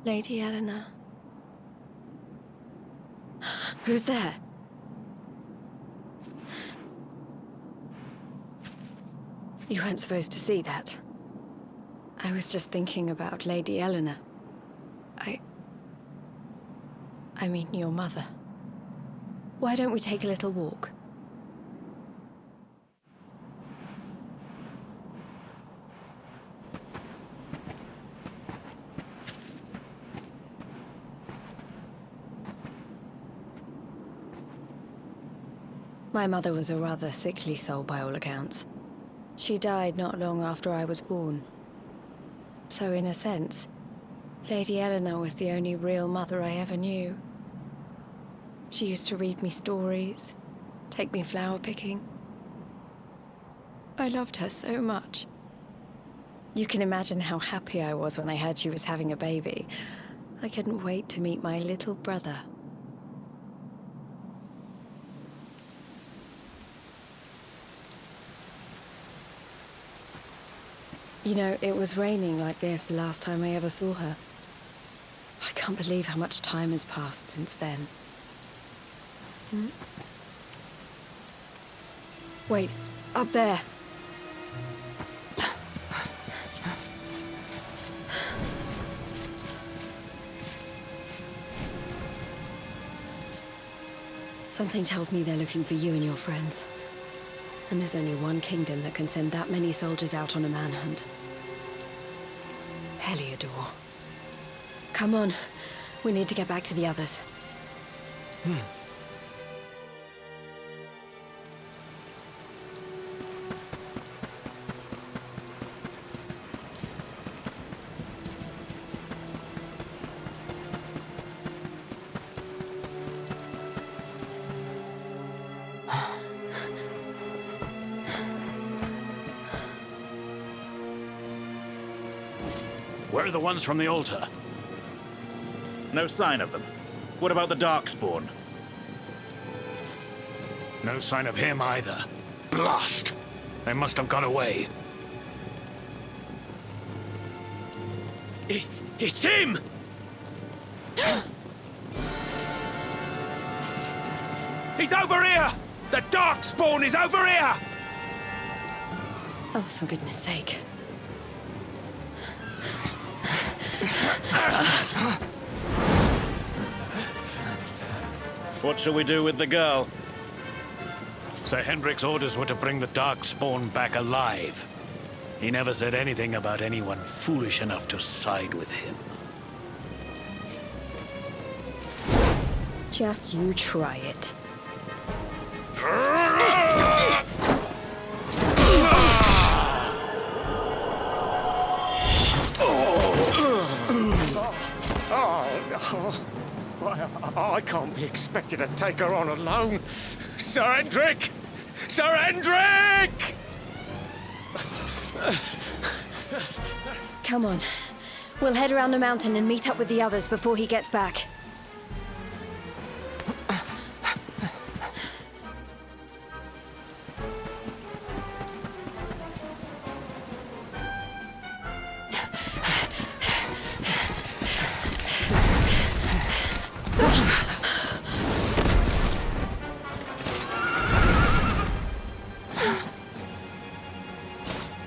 Lady Eleanor. Who's there? You weren't supposed to see that. I was just thinking about Lady Eleanor. I mean, your mother. Why don't we take a little walk? My mother was a rather sickly soul by all accounts. She died not long after I was born. So in a sense, Lady Eleanor was the only real mother I ever knew. She used to read me stories, take me flower picking. I loved her so much. You can imagine how happy I was when I heard she was having a baby. I couldn't wait to meet my little brother. You know, it was raining like this the last time I ever saw her. I can't believe how much time has passed since then. Wait, up there. Something tells me they're looking for you and your friends. And there's only one kingdom that can send that many soldiers out on a manhunt. Heliodor. Come on. We need to get back to the others. Where are the ones from the altar? No sign of them. What about the Darkspawn? No sign of him either. Blast! They must have got away. It's him! He's over here! The Darkspawn is over here! Oh, for goodness sake. What shall we do with the girl? Sir Hendrik's orders were to bring the Darkspawn back alive. He never said anything about anyone foolish enough to side with him. Just you try it. I can't be expected to take her on alone. Sir Hendrik! Sir Hendrik! Come on. We'll head around the mountain and meet up with the others before he gets back.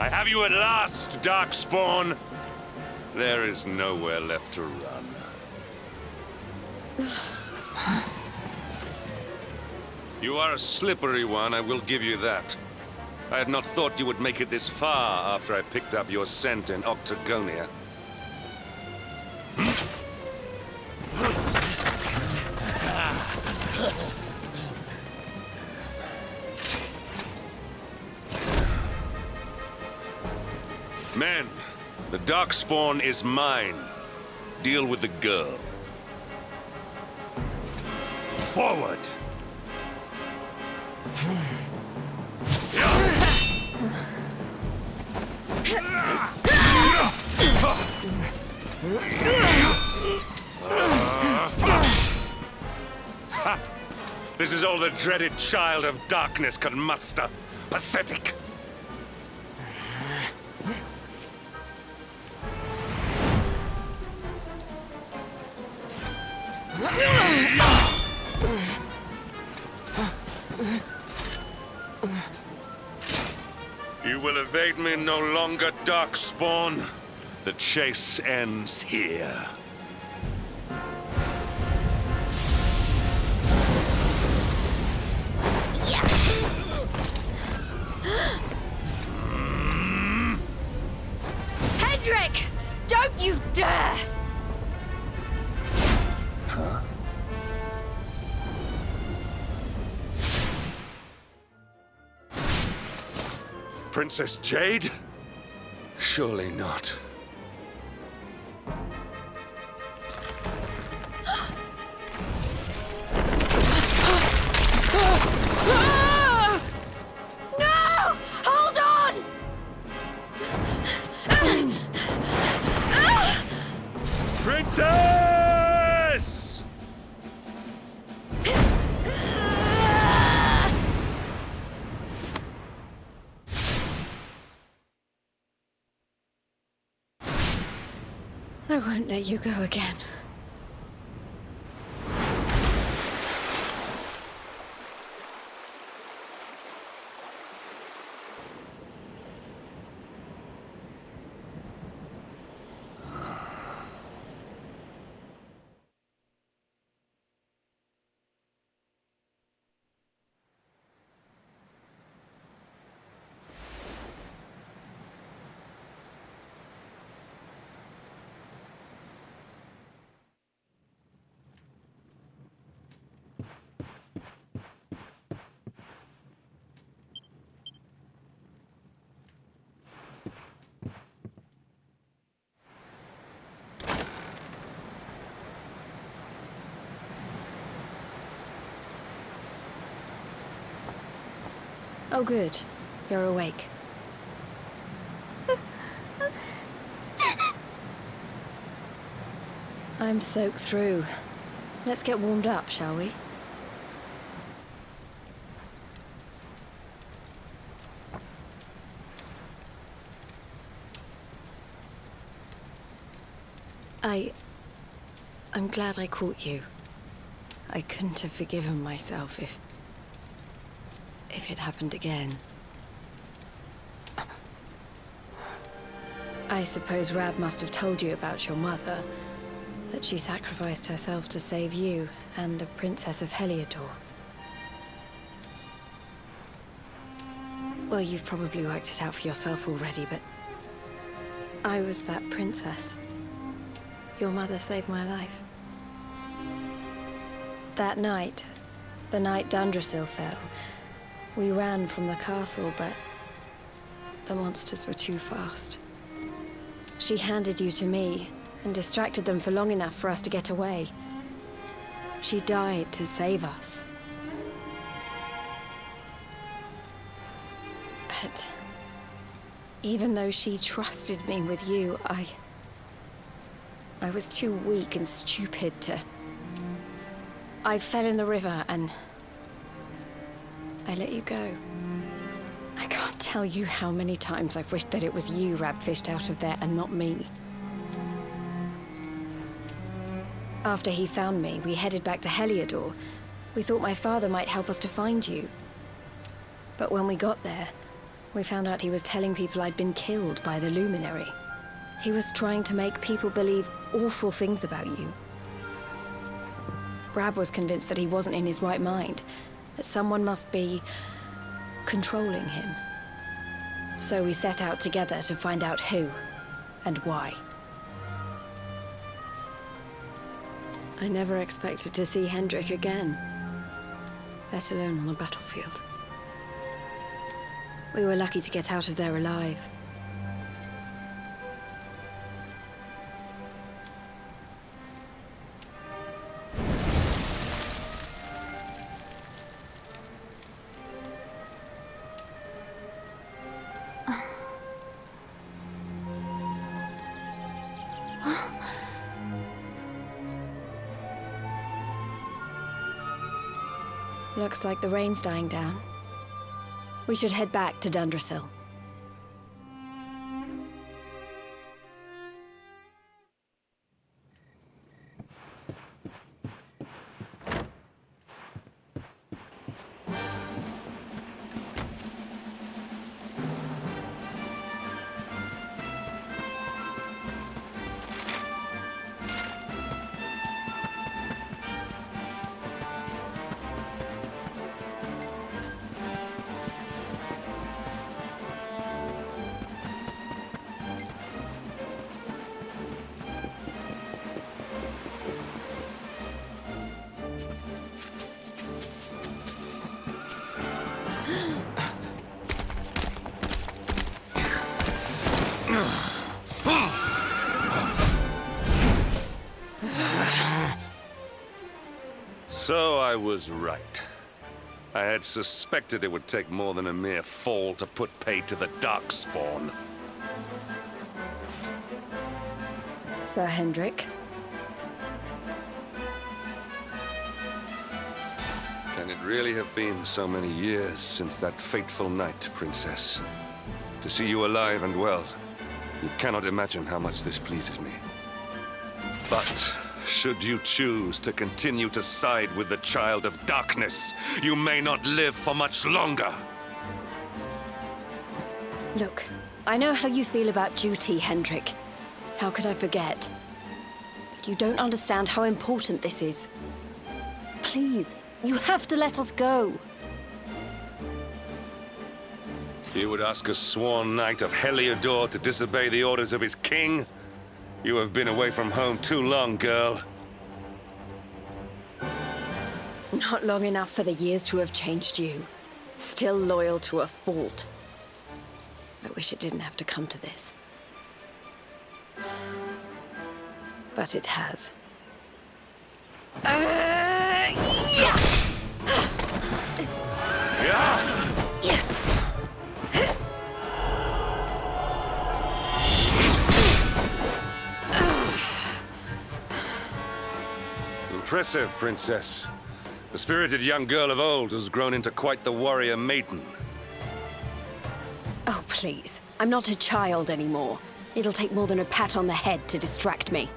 I have you at last, Darkspawn. There is nowhere left to run. You are a slippery one, I will give you that. I had not thought you would make it this far after I picked up your scent in Octagonia. Men, the Darkspawn is mine. Deal with the girl. Forward! This is all the dreaded child of darkness can muster. Pathetic. You will evade me no longer, Darkspawn. The chase ends here. Hendrik! Don't you dare! Princess Jade? Surely not. No! Hold on! Princess! I won't let you go again. Oh, good. You're awake. I'm soaked through. Let's get warmed up, shall we? I'm glad I caught you. I couldn't have forgiven myself if it happened again. I suppose Rab must have told you about your mother, that she sacrificed herself to save you and the Princess of Heliodor. Well, you've probably worked it out for yourself already, but I was that princess. Your mother saved my life. That night, the night Dundrasil fell, we ran from the castle, but the monsters were too fast. She handed you to me and distracted them for long enough for us to get away. She died to save us. But even though she trusted me with you, I was too weak and stupid to... I fell in the river and I let you go. I can't tell you how many times I've wished that it was you Rab fished out of there and not me. After he found me, we headed back to Heliodor. We thought my father might help us to find you. But when we got there, we found out he was telling people I'd been killed by the Luminary. He was trying to make people believe awful things about you. Rab was convinced that he wasn't in his right mind, that someone must be controlling him. So we set out together to find out who and why. I never expected to see Hendrik again, let alone on a battlefield. We were lucky to get out of there alive. Looks like the rain's dying down. We should head back to Dundrasil. was right. I had suspected it would take more than a mere fall to put pay to the Darkspawn. Sir Hendrik. Can it really have been so many years since that fateful night, Princess? To see you alive and well, you cannot imagine how much this pleases me. But should you choose to continue to side with the Child of Darkness, you may not live for much longer. Look, I know how you feel about duty, Hendrik. How could I forget? But you don't understand how important this is. Please, you have to let us go. You would ask a sworn knight of Heliodor to disobey the orders of his king? You have been away from home too long, girl. Not long enough for the years to have changed you. Still loyal to a fault. I wish it didn't have to come to this. But it has. Yeah! Impressive, Princess. The spirited young girl of old has grown into quite the warrior maiden. Oh, please. I'm not a child anymore. It'll take more than a pat on the head to distract me.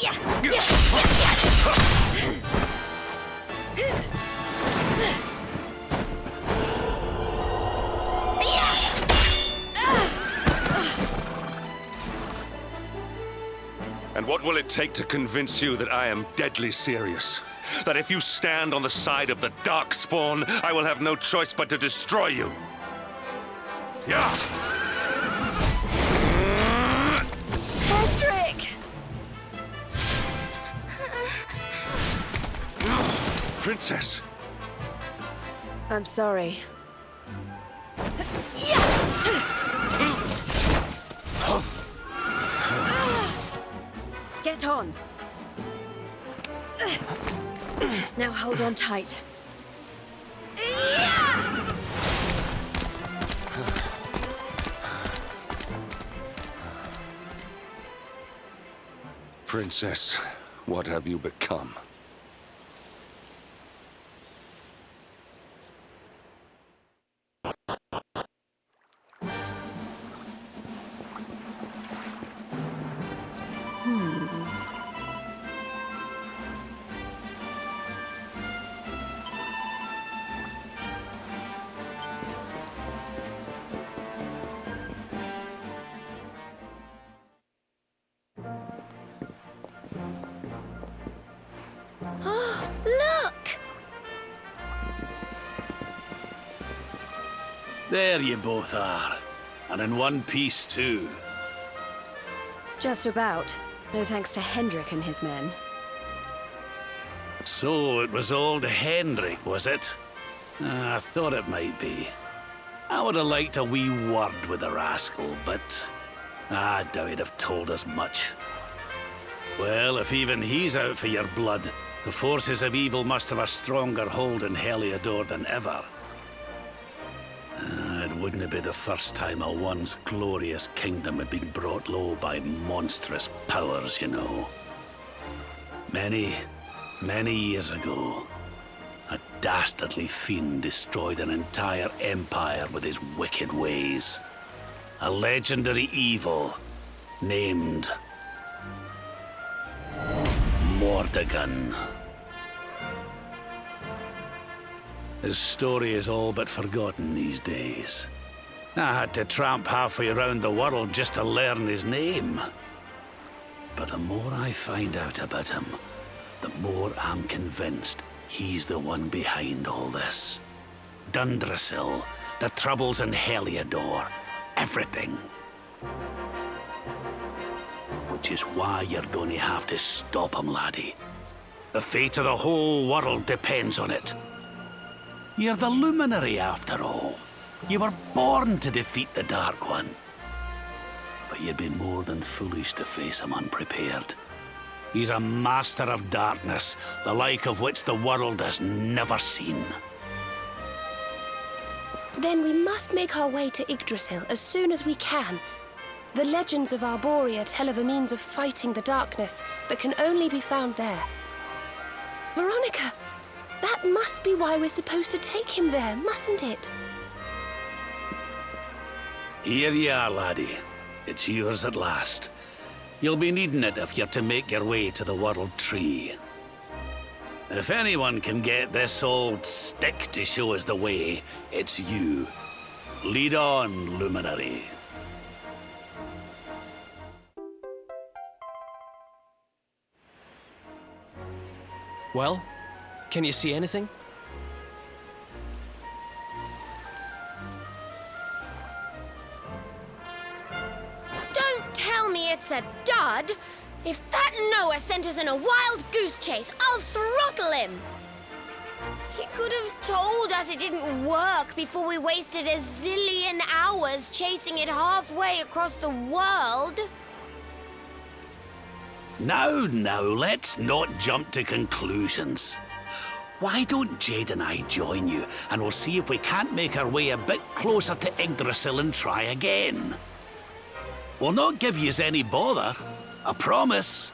Yeah! And what will it take to convince you that I am deadly serious? That if you stand on the side of the Darkspawn, I will have no choice but to destroy you? Yeah! Hendrik! Princess! I'm sorry. Get on. Now hold on tight. Princess, what have you become? Look! There you both are. And in one piece, too. Just about. No thanks to Hendrik and his men. So it was old Hendrik, was it? I thought it might be. I would have liked a wee word with the rascal, but I doubt he'd have told us much. Well, if even he's out for your blood, the forces of evil must have a stronger hold in Heliodor than ever. It wouldn't be the first time a once glorious kingdom had been brought low by monstrous powers, you know. Many years ago, a dastardly fiend destroyed an entire empire with his wicked ways. A legendary evil named Mordegon. His story is all but forgotten these days. I had to tramp halfway around the world just to learn his name. But the more I find out about him, the more I'm convinced he's the one behind all this. Dundrasil, the troubles in Heliodor, everything. Which is why you're going to have to stop him, laddie. The fate of the whole world depends on it. You're the Luminary, after all. You were born to defeat the Dark One. But you'd be more than foolish to face him unprepared. He's a master of darkness, the like of which the world has never seen. Then we must make our way to Yggdrasil as soon as we can. The legends of Arborea tell of a means of fighting the darkness that can only be found there. Veronica, that must be why we're supposed to take him there, mustn't it? Here you are, laddie. It's yours at last. You'll be needing it if you're to make your way to the World Tree. If anyone can get this old stick to show us the way, it's you. Lead on, Luminary. Well, can you see anything? Don't tell me it's a dud! If that Noah sent us in a wild goose chase, I'll throttle him! He could have told us it didn't work before we wasted a zillion hours chasing it halfway across the world. Now, let's not jump to conclusions. Why don't Jade and I join you, and we'll see if we can't make our way a bit closer to Yggdrasil and try again. We'll not give yous any bother, I promise.